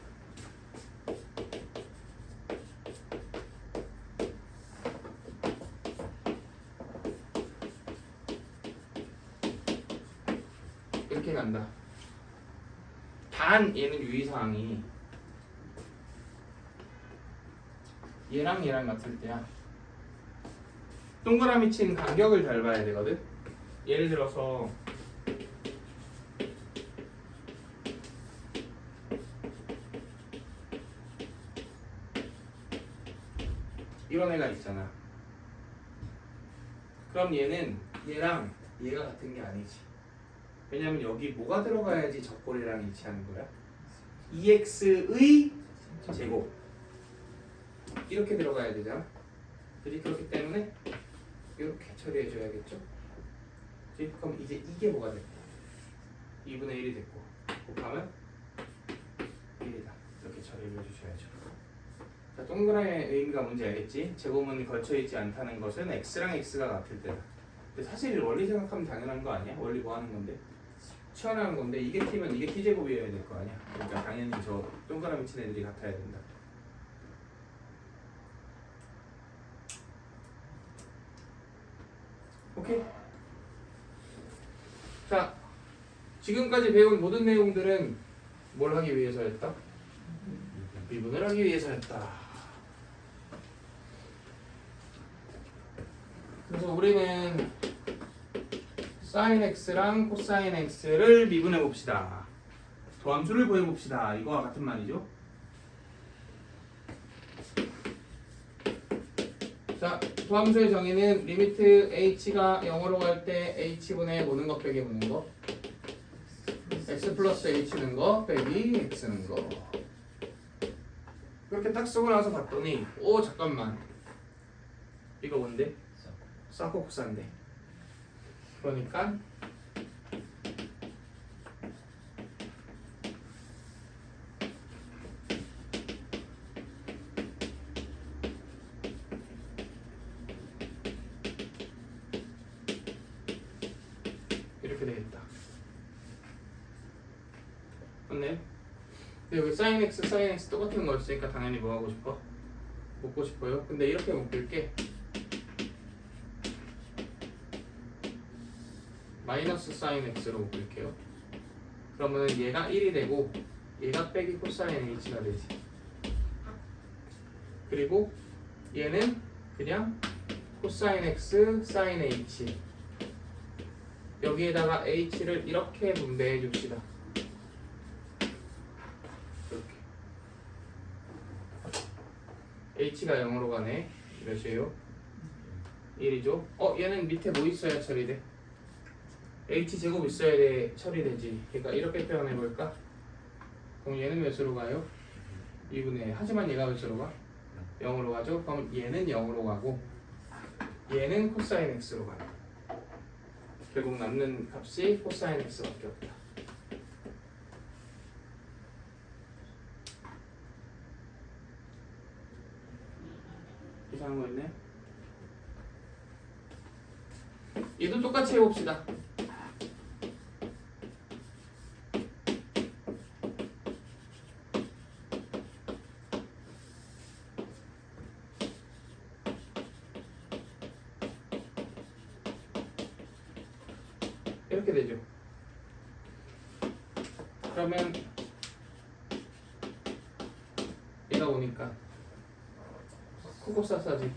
이렇게 간다. 단 얘는 유의사항이 얘랑 얘랑 같을 때야. 동그라미 친 간격을 잘 봐야 되거든. 예를 들어서 이런 애가 있잖아. 그럼 얘는 얘랑 얘가 같은 게 아니지. 왜냐면 여기 뭐가 들어가야지 적골이랑 일치하는 거야? 2x의 제곱 이렇게 들어가야 되잖아. 그렇기 때문에 이렇게 처리해 줘야겠죠. 그럼 이제 이게 뭐가 됐고 2분의 1이 됐고 곱하면 1이다. 이렇게 처리를 해주셔야죠. 자, 동그라미의 의미가 뭔지 알겠지? 제곱은 걸쳐있지 않다는 것은 x랑 x가 같을 때다. 근데 사실 원리 생각하면 당연한 거 아니야? 원리 뭐 하는 건데? 치환하는 건데 이게 t면 이게 t제곱이어야 될 거 아니야? 그러니까 당연히 저 동그라미 친 애들이 같아야 된다. 오케이? 자, 지금까지 배운 모든 내용들은 뭘 하기 위해서였다? 미분을 하기 위해서였다. 그래서 우리는 sin x랑 cosine x를 미분해 봅시다. 도함수를 구해 봅시다. 이거와 같은 말이죠. 자, 도함수의 정의는 리미트 h가 0으로 갈 때 h분의 모든 것 빼기 모든 것 x 플러스 h는 거 빼기 x는 거 이렇게 딱 쓰고 나서 봤더니 오 잠깐만 이거 뭔데? 사코 코사인데 그러니까 이렇게 되겠다. 맞네. 근데 여기 sin x, sin x 똑같은 거였으니까 당연히 뭐 하고 싶어? 묶고 싶어요. 근데 이렇게 묶을게. 마이너스 sin x로 묶을게요. 그러면 얘가 1이 되고 얘가 빼기 코사인 h가 되지. 그리고 얘는 그냥 코사인 x, sin h 여기에다가 h를 이렇게 분배해 줍시다. 이렇게 h가 0으로 가네. 몇이에요? 1이죠. 얘는 밑에 뭐 있어야 처리돼? h제곱 있어야 돼 처리되지. 그러니까 이렇게 표현해 볼까? 그럼 얘는 몇으로 가요? 2분의 1. 하지만 얘가 몇으로 가? 0으로 가죠. 그럼 얘는 0으로 가고 얘는 코사인 x로 가요. 결국 남는 값이 코사인 x밖에 없다. 이상한 거 있네? 얘도 똑같이 해봅시다. 이렇게 되죠. 그러면 얘가 오니까 코코사사지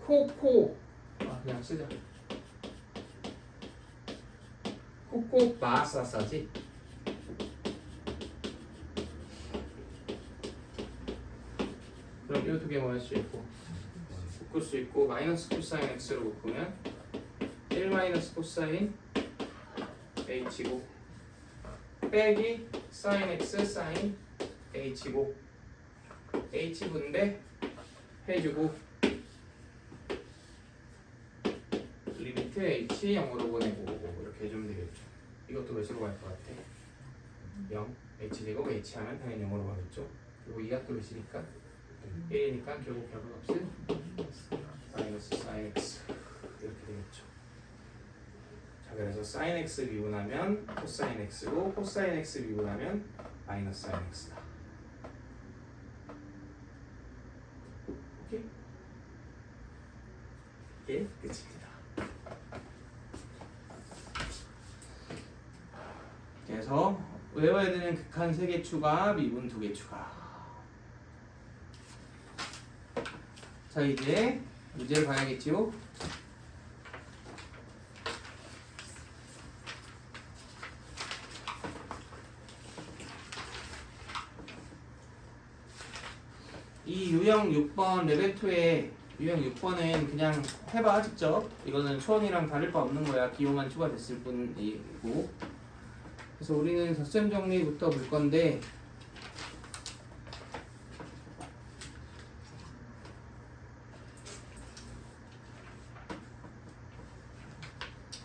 코코 그냥 쓰자. 코코 마사사지. 그럼 이 두 개 뭐 할 수 있고 묶을 수 있고 마이너스 코사인 x로 묶으면 1 마이너스 코사인 h고 빼기 사인 x 사인 h고 h 분배 해주고 리미트 h 0으로 보내고 이렇게 해주면 되겠죠. 이것도 몇으로 갈 것 같아? 0 h제곱 h 하면 당연히 0으로 가겠죠. 그리고 2가 또 몇이니까 1이니까 결국 결과값은 마이너스 사인 x 이렇게 되겠죠. 자, 그래서 sin x 미분하면 코사인 x고 코사인 x 미분하면 마이너스 sin x다. 오케이? 이게 끝입니다. 그래서 외워야 되는 극한 3개 추가, 미분 2개 추가. 자, 이제 문제를 봐야겠지요? 이 유형 6번 레벨 2의 유형 6번은 그냥 해봐 직접. 이거는 초원이랑 다를 바 없는 거야. 기호만 추가됐을 뿐이고. 그래서 우리는 덧셈 정리부터 볼 건데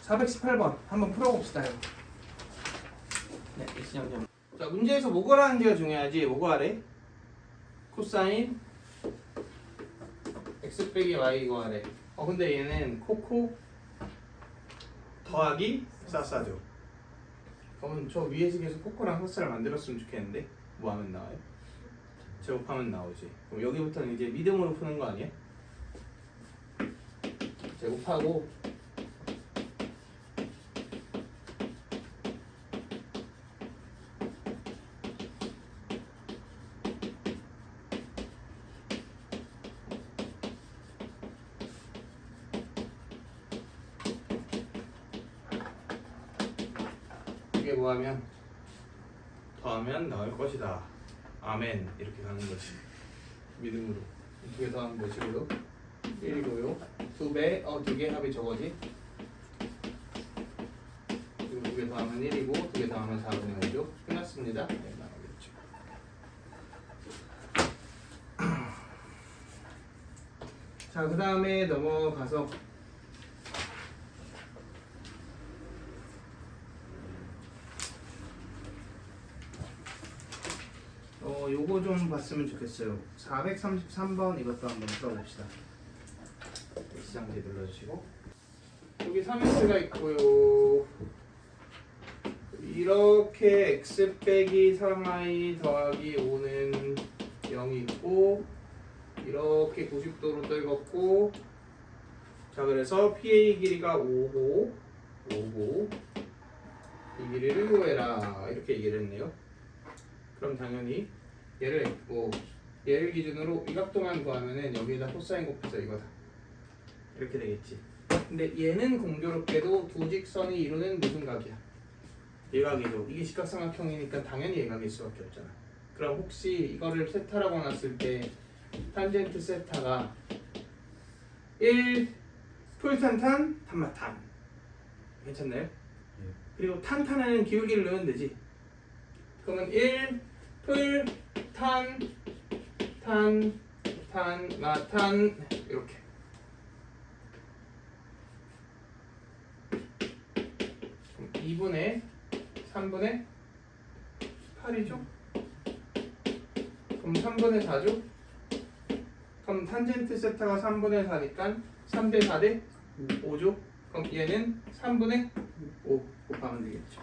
418번 한번 풀어봅시다요. 네, X형 점. 자, 문제에서 뭐 구하라는지가 중요하지. 뭐 구하래? 코사인 X 빼기 Y 구하래. 근데 얘는 코코 더하기 사사죠. 그러면 저 위에서 계속 코코랑 사사를 만들었으면 좋겠는데 뭐 하면 나와요? 제곱하면 나오지. 그럼 여기부터는 이제 믿음으로 푸는 거 아니야? 제곱하고 이게 뭐하면 더하면 나올 것이다. 아멘. 이렇게 가는 거지. 믿음으로. 두 개 더하면 몇이고요? 1이고요. 2배, 2개 합이 저거지. 그리고 2개 더하면 1이고 2개 더하면 4분의 5죠. 끝났습니다. 네, 나오겠죠. 자, 그 다음에 넘어가서 요거 좀 봤으면 좋겠어요. 433번 이것도 한번 풀어봅시다. X장지 눌러주시고 여기 3x가 있고요. 이렇게 x 빼기 3y 더하기 5는 0이 있고 이렇게 90도로 떨궜고 자 그래서 PA 길이가 5고 이 길이를 구해라 이렇게 얘기를 했네요. 그럼 당연히 얘를 기준으로 이 각도만 구하면은 여기에다 코사인 곱해서 이거다 이렇게 되겠지. 근데 얘는 공교롭게도 두 직선이 이루는 무슨 각이야? 예각이죠. 이게 직각삼각형이니까 당연히 예각일 수밖에 없잖아. 그럼 혹시 이거를 세타라고 놨을 때 탄젠트 세타가 1 풀탄탄 탄마탄 괜찮나요? 예. 그리고 탄탄에는 기울기를 넣으면 되지. 그러면 1 풀 탄 마탄 이렇게. 그럼 2분의 3분의 8이죠? 그럼 3분의 4죠? 그럼 탄젠트 세타가 3분의 4니까 3대 4대 5죠? 그럼 얘는 3분의 5 곱하면 되겠죠.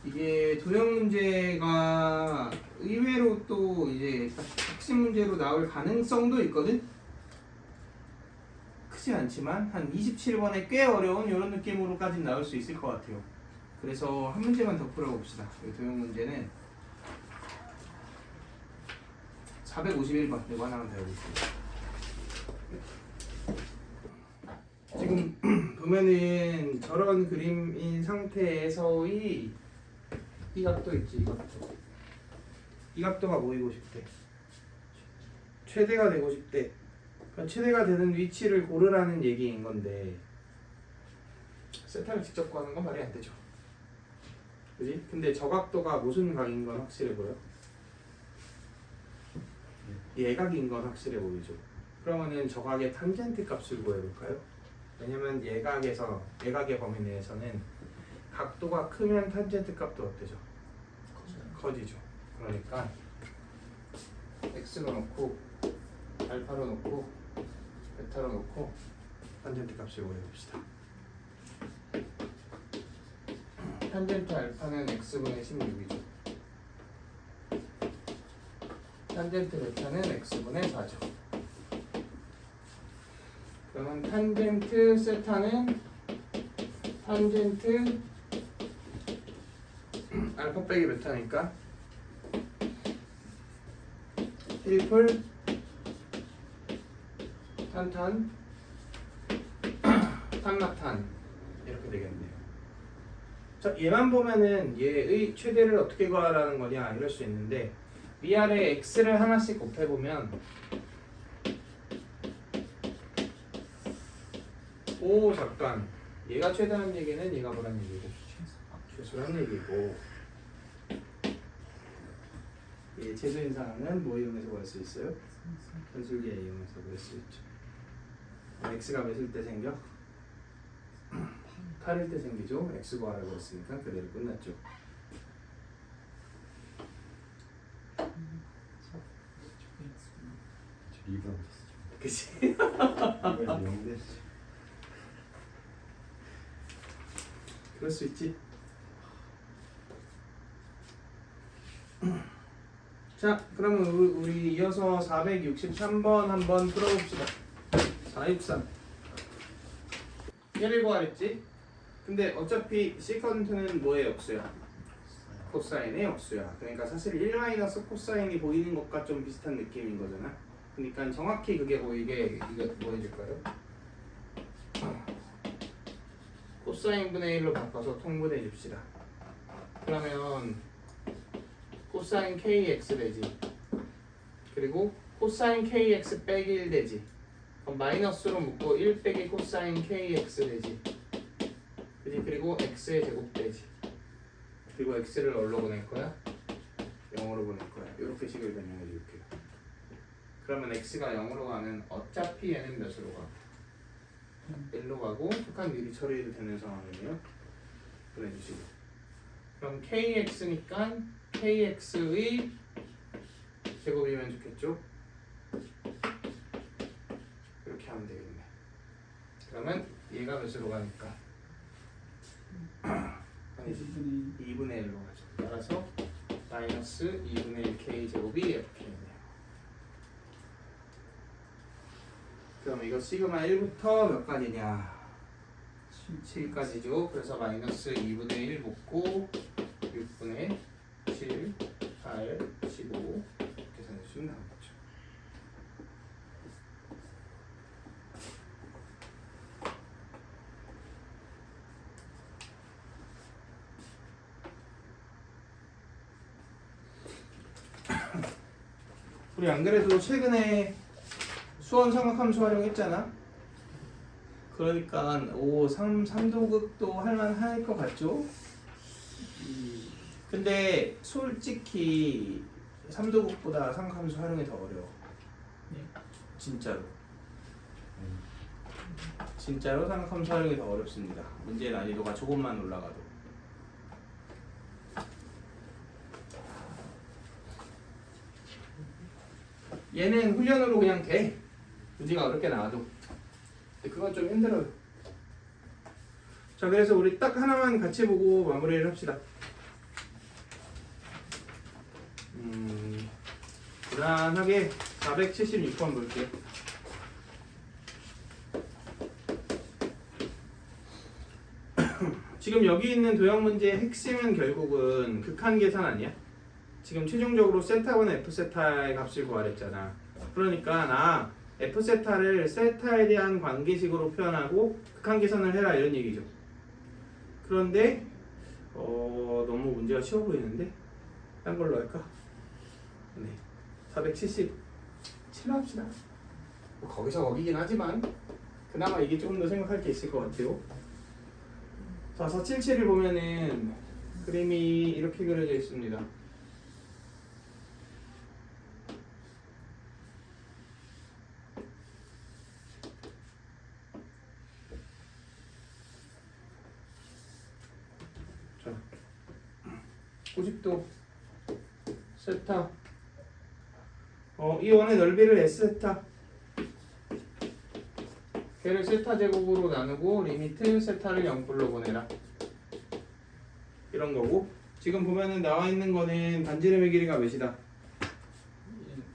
이게 도형 문제가 의외로 또 이제 핵심 문제로 나올 가능성도 있거든? 크지 않지만 한 27번에 꽤 어려운 이런 느낌으로까지 나올 수 있을 것 같아요. 그래서 한 문제만 더 풀어봅시다. 이 도형 문제는 451번 이거 하나만 더 해보겠습니다. 지금 보면은 저런 그림인 상태에서의 이 각도 있지, 이 각도. 이 각도가 보이고 싶대. 최대가 되고 싶대. 그러니까 최대가 되는 위치를 고르라는 얘기인 건데 세타를 직접 구하는 건 말이 안 되죠. 그지? 근데 저 각도가 무슨 각인 건 확실해 보여? 예각인 건 확실해 보이죠. 그러면은 저 각의 탄젠트 값을 구해볼까요? 왜냐면 예각의 범위 내에서는 각도가 크면 탄젠트 값도 어때죠? 커지죠. 그러니까 x로 놓고 알파로 놓고 베타로 놓고 탄젠트 값을 구해봅시다. 탄젠트 알파는 x분의 16이죠. 탄젠트 베타는 x분의 4죠. 그러면 탄젠트 세타는 탄젠트 알파 빼기 베타니까 1풀 탄탄 탄나탄 이렇게 되겠네요. 자, 얘만 보면은 얘의 최대를 어떻게 구하라는 거냐 이럴 수 있는데 위아래 x를 하나씩 곱해보면 오 잠깐 얘가 최대라는 얘기는 얘가 뭐란 얘기고 최소란 얘기고 얘 최소인 상황은 뭐 이용해서 구할 수 있어요? 산술기에 이용해서 구할 수 있죠. x가 몇일 때 생겨? 8일 때 생기죠. x 구하라고 했으니까 그대로 끝났죠. 그치? 그럴 수 있지. 자, 그러면 우리 이어서 463번 한번 풀어봅시다. 463 얘를 구하랬지? 근데 어차피 시컨트는 뭐의 역수야? 코사인의 역수야. 그러니까 사실 1 코사인이 보이는 것과 좀 비슷한 느낌인 거잖아. 그러니까 정확히 그게 보이게 이거 뭐 해줄까요? 코사인 분의 1로 바꿔서 통분해 줍시다. 그러면 코사인 kx 되지. 그리고 코사인 kx 빼기 1 되지. 그럼 마이너스로 묶고 1 빼기 코사인 kx 되지. 그지? 그리고 x의 제곱 되지. 그리고 x를 어디로 보낼 거야? 0으로 보낼 거야. 이렇게 식을 변형해 줄게요. 그러면 x가 0으로 가면 어차피 얘는 몇으로 가? 1로 가고 극한 미리 처리해도 되는 상황이네요. 보내주시고. 그럼 kx니까 kx의 제곱이면 좋겠죠? 이렇게 하면 되겠네. 그러면 얘가 몇으로 가니까? 아니지. 2분의 1로 가죠. 따라서 마이너스 2분의 1 k 제곱이 이렇게 있네요. 그럼 이거 시그마 1부터 몇 가지냐? 7까지죠. 그래서 마이너스 2분의 1 묶고 6분의 7, 8, 15 계산해 주시면 나온 거죠. 우리 안 그래도 최근에 수원 삼각함수 활용했잖아. 그러니까 3도극도 할만할 것 같죠? 근데 솔직히 3도극보다 삼각함수 활용이 더 어려워. 진짜로. 진짜로 삼각함수 활용이 더 어렵습니다. 문제의 난이도가 조금만 올라가도. 얘는 훈련으로 그냥 돼. 문제가 어렵게 나와도. 근데 그건 좀 힘들어요. 자, 그래서 우리 딱 하나만 같이 보고 마무리를 합시다. 무난하게 476번 볼게요. 지금 여기 있는 도형 문제의 핵심은 결국은 극한 계산 아니야? 지금 최종적으로 세타분 F세타의 값을 구하랬잖아. 그러니까 F세타를 세타에 대한 관계식으로 표현하고 극한 계산을 해라 이런 얘기죠. 그런데 너무 문제가 쉬워 보이는데? 딴 걸로 할까? 네, 477로 합시다. 뭐 거기서 거기긴 하지만 그나마 이게 조금 더 생각할 게 있을 것 같아요. 자, 477을 보면은 그림이 이렇게 그려져 있습니다. 자, 90도 세타. 이 원의 넓이를 S세타. 걔를 세타 제곱으로 나누고 리미트 세타를 0불로 보내라. 이런 거고. 지금 보면은 나와 있는 거는 반지름의 길이가 몇이다?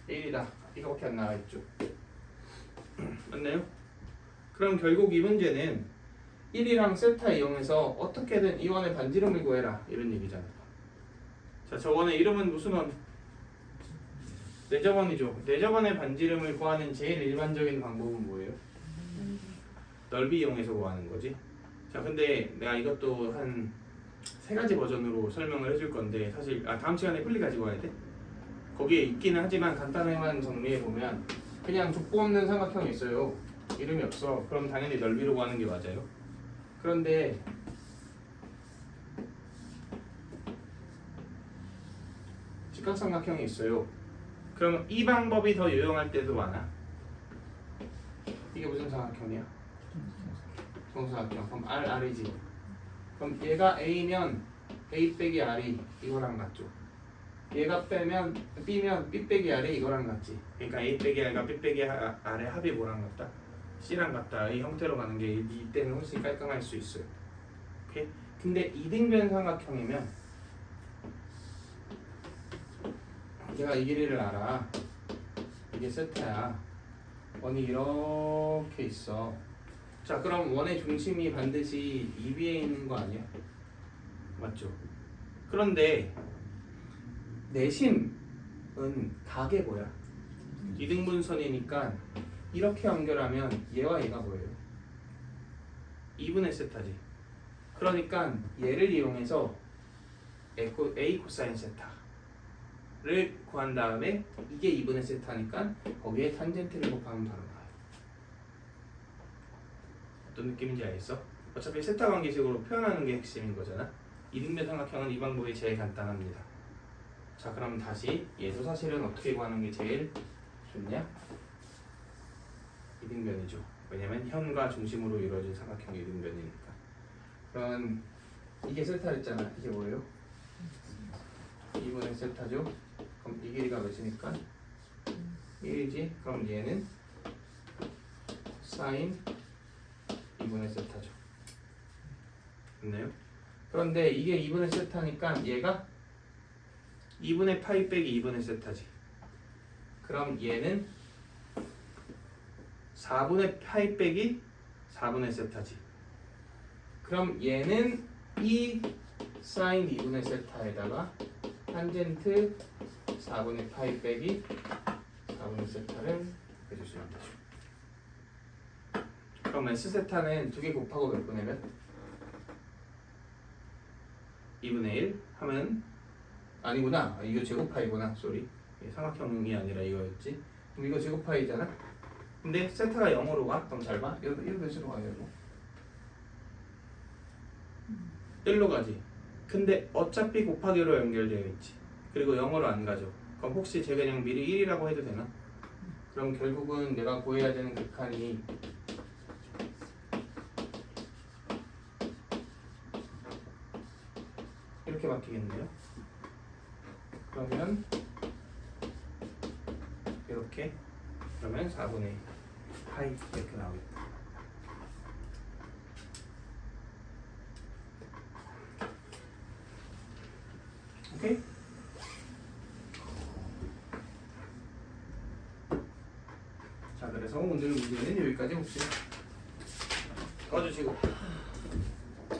1이다. 이거밖에 안 나와 있죠. 맞나요? 그럼 결국 이 문제는 1이랑 세타 이용해서 어떻게든 이 원의 반지름을 구해라 이런 얘기잖아. 자, 저 원의 이름은 무슨 원? 내저번이죠. 내저번의 반지름을 구하는 제일 일반적인 방법은 뭐예요? 넓이 이용해서 구하는 거지. 자, 근데 내가 이것도 한 3가지 버전으로 설명을 해줄 건데 사실 다음 시간에 풀리 가지고 와야 돼. 거기에 있기는 하지만 간단히만 정리해 보면 그냥 족보 없는 삼각형이 있어요. 이름이 없어. 그럼 당연히 넓이로 구하는 게 맞아요. 그런데 직각삼각형이 있어요. 그러면 이 방법이 더 유용할 때도 많아. 이게 무슨 삼각형이야? 정사각형. 그럼 R이지. 그럼 얘가 A면 A 빼기 R이 이거랑 같죠. 얘가 빼면 B면 B 빼기 R이 이거랑 같지. 그러니까 A 빼기 R과 B 빼기 R의 합이 뭐랑 같다? C랑 같다. 이 형태로 가는 게 이때는 훨씬 깔끔할 수 있어요. 오케이? 근데 이등변 삼각형이면 내가 이 길이를 알아. 이게 세타야. 원이 이렇게 있어. 자, 그럼 원의 중심이 반드시 이 위에 있는 거 아니야? 맞죠? 그런데 내심은 각의 뭐야? 이등분선이니까 이렇게 연결하면 얘와 얘가 뭐예요? 2분의 세타지. 그러니까 얘를 이용해서 A 코사인 세타를 구한 다음에 이게 2분의 세타니까 거기에 탄젠트를 곱하면 바로 나와요. 어떤 느낌인지 알겠어? 어차피 세타 관계식으로 표현하는 게 핵심인 거잖아. 이등변 삼각형은 이 방법이 제일 간단합니다. 자, 그럼 다시 얘도 사실은 어떻게 구하는 게 제일 좋냐? 이등변이죠. 왜냐면 현과 중심으로 이루어진 삼각형이 이등변이니까. 그럼 이게 세타였잖아. 이게 뭐예요? 2분의 세타죠. 그럼 이 길이가 몇이니까? 1이지. 그럼 얘는 사인 2분의 세타죠. 됐나요? 그런데 이게 2분의 세타니까 얘가 2분의 파이 빼기 2분의 세타지. 그럼 얘는 4분의 파이 빼기 4분의 세타지. 그럼 얘는 이 사인 2분의 세타에다가 탄젠트 4분의 파이 빼기 4분의 세타를 해주시면 되죠. 그럼 S세타는 2개 곱하고 몇 분의 몇? 2분의 1 하면 아니구나. 이거 제곱파이구나. 쏘리. 삼각형이 아니라 이거였지. 그럼 이거 제곱파이잖아. 근데 세타가 0으로 가? 그럼 잘 봐. 이거 몇으로 가요? 1로 가지. 근데 어차피 곱하기로 연결되어 있지. 그리고 0으로 안 가죠. 그럼 혹시 제가 그냥 미리 1이라고 해도 되나? 그럼 결국은 내가 구해야 되는 극한이 이렇게 바뀌겠네요. 그러면 이렇게 그러면 4분의 파이 이렇게 나오겠다. 오케이? 자, 그래서 오늘 문제는 여기까지 봅시다. 꺼주시고.